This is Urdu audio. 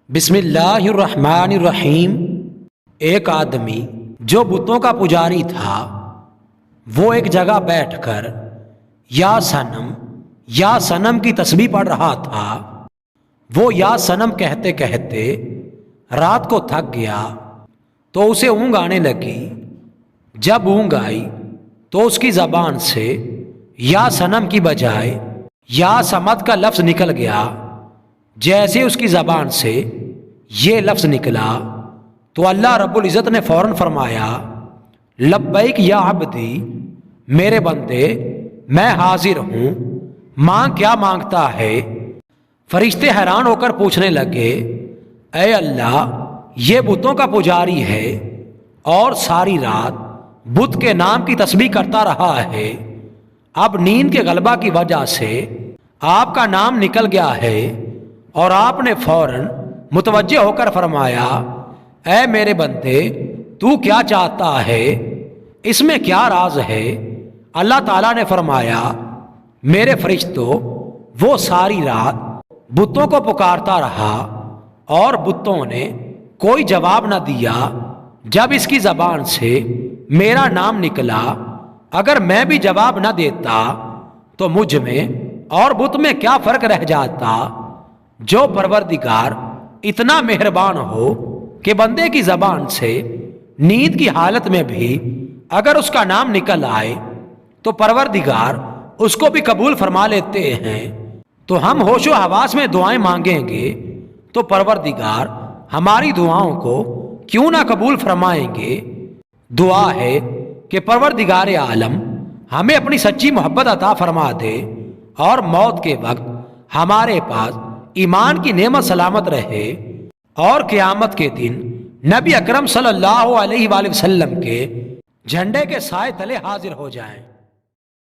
بسم اللہ الرحمن الرحیم۔ ایک آدمی جو بتوں کا پجاری تھا وہ ایک جگہ بیٹھ کر یا صنم کی تسبیح پڑھ رہا تھا۔ وہ یا صنم کہتے کہتے رات کو تھک گیا تو اسے اونگ آنے لگی۔ جب اونگ آئی تو اس کی زبان سے یا صنم کی بجائے یا صمد کا لفظ نکل گیا۔ جیسے اس کی زبان سے یہ لفظ نکلا تو اللہ رب العزت نے فوراً فرمایا، لبیک یا عبدی، میرے بندے میں حاضر ہوں، مانگ کیا مانگتا ہے؟ فرشتے حیران ہو کر پوچھنے لگے، اے اللہ، یہ بتوں کا پجاری ہے اور ساری رات بت کے نام کی تسبیح کرتا رہا ہے، اب نیند کے غلبہ کی وجہ سے آپ کا نام نکل گیا ہے اور آپ نے فوراً متوجہ ہو کر فرمایا، اے میرے بندے، تو کیا چاہتا ہے؟ اس میں کیا راز ہے؟ اللہ تعالیٰ نے فرمایا، میرے فرشتوں، وہ ساری رات بتوں کو پکارتا رہا اور بتوں نے کوئی جواب نہ دیا۔ جب اس کی زبان سے میرا نام نکلا، اگر میں بھی جواب نہ دیتا تو مجھ میں اور بت میں کیا فرق رہ جاتا؟ جو پروردگار اتنا مہربان ہو کہ بندے کی زبان سے نیند کی حالت میں بھی اگر اس کا نام نکل آئے تو پروردگار اس کو بھی قبول فرما لیتے ہیں، تو ہم ہوش و حواس میں دعائیں مانگیں گے تو پروردگار ہماری دعاؤں کو کیوں نہ قبول فرمائیں گے؟ دعا ہے کہ پروردگار عالم ہمیں اپنی سچی محبت عطا فرما دے اور موت کے وقت ہمارے پاس ایمان کی نعمت سلامت رہے اور قیامت کے دن نبی اکرم صلی اللہ علیہ وآلہ وسلم کے جھنڈے کے سائے تلے حاضر ہو جائیں۔